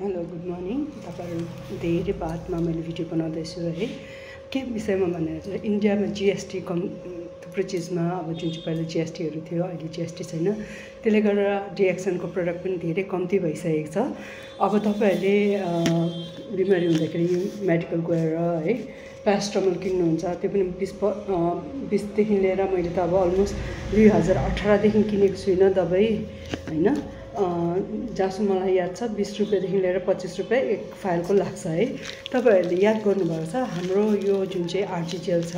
Hello good morning. तपाईहरु धेरै बादमा मैले भिडियो बनाउँदैछु है। के विषयमा भनेर इन्डियामा जीएसटी थुप्रै चिजमा अब जुन चाहिँ पहिला जीएसटीहरू थियो अहिले जीएसटी छैन, त्यसले गर्दा डिएक्सनको प्रडक्ट पनि धेरै कम्ती भइसकेको छ। अब तपाईहरुले बिमारी हुँदाखेरि मेडिकल गएर है प्यारासिटामोल किन्नुहुन्छ, त्यो पनि 20 देखि लिएर मैले त अब अलमोस्ट 2018 देखि किनेको छुइनँ दबाई हैन। जहाँसम्म मलाई याद छ 20 रुपैयाँदेखि लिएर 25 रुपैयाँ एक फाइलको लाग्छ है। तपाईहरुले याद गर्नुभएको छ हाम्रो यो जुन चाहिँ आरजी जेल छ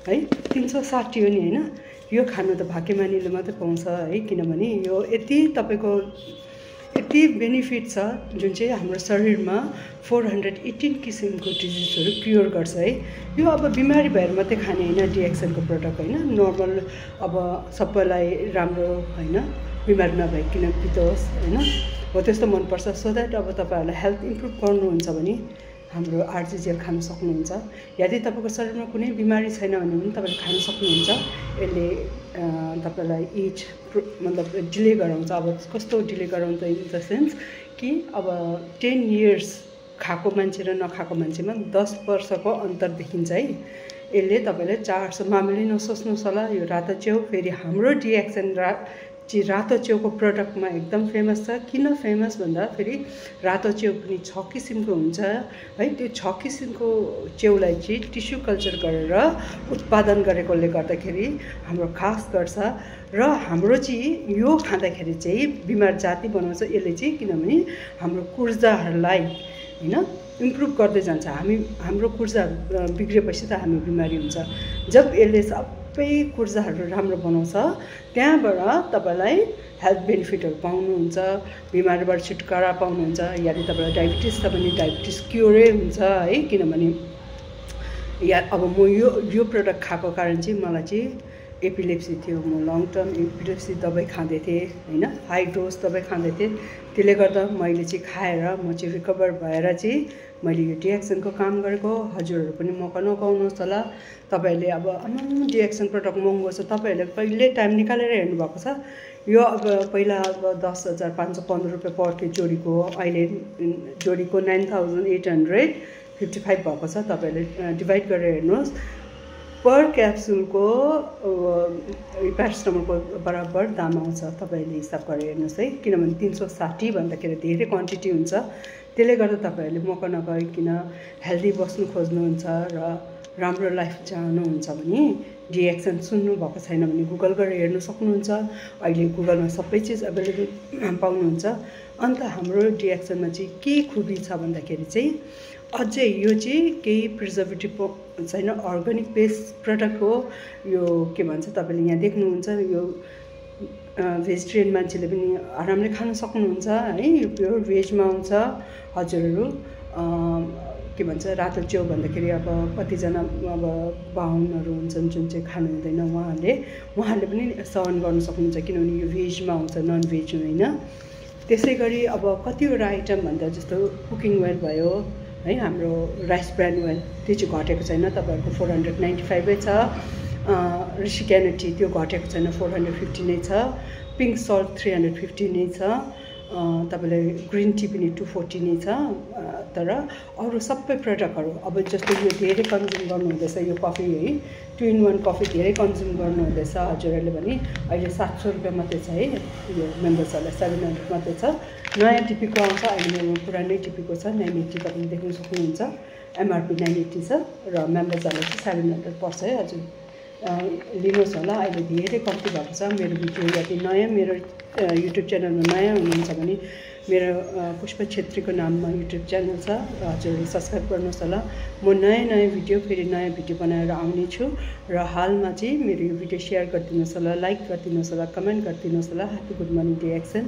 है 360 हो नि हैन। यो खानु त भाग्यमानीले मात्रै पाउँछ है, किनभने यो यति तपाईको यति बेनिफिट छ जुन चाहिँ हाम्रो शरीरमा 418 किसिमको डिजिजहरु क्युर गर्छ है। यो अब बिमारी भएर मात्रै खाने हैन डिएक्सनको प्रोडक्ट हैन, नर्मल अब सबैलाई राम्रो हैन, बिमार नभइकन पितोस् हैन, हो त्यस्तो मनपर्छ। सो द्याट अब तपाईहरुलाई हेल्थ इम्प्रुभ गर्नुहुन्छ भने हाम्रो आरजी जेल खान सक्नुहुन्छ। यदि तपाईको शरीरमा कुनै बिमारी छैन भने पनि तपाईले खान सक्नुहुन्छ। यसले तपाईलाई एज मतलब डिले गराउँछ। अब कस्तो डिले गराउँछ इन द सेन्स कि अब 10 इयर्स खाएको मान्छे र नखाएको मान्छेमा 10 वर्षको अन्तर देखिन्छ है। यसले तपाईले 400 मामुली नसोच्नुहोस् होला, यो रातो च्याउ फेरि हाम्रो डिएक्सन रातो च्याउको प्रोडक्टमा एकदम फेमस छ। किन फेमस भन्दा फेरि रातो च्याउ पनि 6 किसिमको हुन्छ है। त्यो 6 किसिमको च्याउलाई चाहिँ टिस्यु कल्चर गरेर उत्पादन गरेकोले गर्दाखेरि हाम्रो खास गर्छ र हाम्रो चाहिँ यो खाँदाखेरि चाहिँ बिमार जाति बनाउँछ यसले चाहिँ, किनभने हाम्रो कुर्जाहरूलाई हैन इम्प्रुभ गर्दै जान्छ। हाम्रो कुर्जा बिग्रेपछि त हामी बिमारी हुन्छ। जब यसले सबै कुर्जाहरू राम्रो बनाउँछ त्यहाँबाट तपाईलाई हेल्थ बेनिफिटहरू पाउनुहुन्छ, बिमारीबाट छुटकारा पाउनुहुन्छ। यदि तपाईलाई डायबिटिस छ भने डायबिटिस क्युरै हुन्छ है, किनभने अब म यो प्रोडक्ट खाएको कारण चाहिँ मलाई चाहिँ एपिलेप्सी थियो। म लङ टर्म एपिलेप्सी दबाई खाँदै थिएँ हैन, हाई डोज दबाई खाँदै थिएँ। त्यसले गर्दा मैले चाहिँ खाएर म चाहिँ रिकभर भएर चाहिँ मैले यो डिएक्सनको काम गरेको। हजुरहरू पनि मौका नगाउनुहोस् होला। तपाईहरुले अब डिएक्सन प्रोडक्ट महँगो छ, तपाईहरुले पहिले टाइम निकालेर हेर्नु भएको छ। यो अब पहिला अब 10,515 रुपैयाँ पर्थ्यो जोडीको, अहिले जोडीको 9,855 भएको छ। तपाईहरुले डिभाइड गरेर हेर्नुहोस्। पर क्याप्सुलको प्यारासिटामोलको बराबर दाम आउँछ। तपाईहरुले हिसाब गरेर हेर्नुहोस् है, किनभने 360 भन्दाखेरि धेरै क्वान्टिटी हुन्छ। त्यसले गर्दा तपाईहरुले मौका नगइकन हेल्दी बस्नु खोज्नुहुन्छ र राम्रो लाइफ चाहनुहुन्छ भने डिएक्सन सुन्नु भएको छैन भने गुगल गरेर हेर्न सक्नुहुन्छ। अहिले गुगलमा सबै चिज अवेलेबल पाउनुहुन्छ। अन्त हाम्रो डिएक्सनमा चाहिँ के खुबी छ भन्दाखेरि चाहिँ अझै यो चाहिँ केही प्रिजर्भेटिभ छैन, अर्ग्यानिक बेस्ड प्रडक्ट हो। यो के भन्छ तपाईले यहाँ देख्नुहुन्छ, यो भेजिटेरियन मान्छेले पनि आरामले खान सक्नुहुन्छ है। यो प्योर भेजमा आउँछ। हजुरहरू के भन्छ रातो च्याउ भन्दाखेरि अब कतिजना अब बाहुनहरू हुन्छन् जुन चाहिँ खानु हुँदैन, उहाँहरूले पनि सहन गर्न सक्नुहुन्छ, किनभने यो भेजमा आउँछ, नन भेज होइन। त्यसै गरी अब कतिवटा आइटम भन्दा जस्तो कुकिङ ओइल भयो है, हाम्रो राइस ब्रान्ड ओइल त्यो चाहिँ घटेको छैन। तपाईँहरूको 495 छ। ऋषिकेन टी त्यो घटेको छैन, 450 नै छ। पिङ्क सल्ट 350 नै छ। तपाईले ग्रिन टी पनि 240 नै छ। तर अरू सबै प्रडक्टहरू अब जस्तो यो धेरै कन्ज्युम गर्नुहुँदैछ, यो कफी है 2 in 1 कफी धेरै कन्ज्युम गर्नुहुँदैछ हजुरहरूले भने अहिले 700 रुपैयाँ मात्रै छ है। यो मेम्बर्सहरूलाई 700 मात्रै छ। नयाँ टिपीको आउँछ, अहिले मेरो पुरानै टिपीको छ 980, तपाईँले देख्न सक्नुहुन्छ। एमआरपी 980 छ र मेम्बर्सहरूलाई चाहिँ 700 पर्छ है। हजुर लिनुहोस् होला, अहिले धेरै कम्ती भएको छ। मेरो भिडियो यदि नयाँ मेरो युट्युब च्यानलमा नयाँ हुनुहुन्छ भने मेरो पुष्पा छेत्रीको नाममा युट्युब च्यानल छ, हजुरहरूले सब्सक्राइब गर्नुहोस् होला। म नयाँ भिडियो फेरि नयाँ भिडियो बनाएर आउने छु र हालमा चाहिँ मेरो यो भिडियो सेयर गरिदिनुहोस् होला, लाइक गरिदिनुहोस् होला, कमेन्ट गरिदिनुहोस् होला। Happy good morning DXN.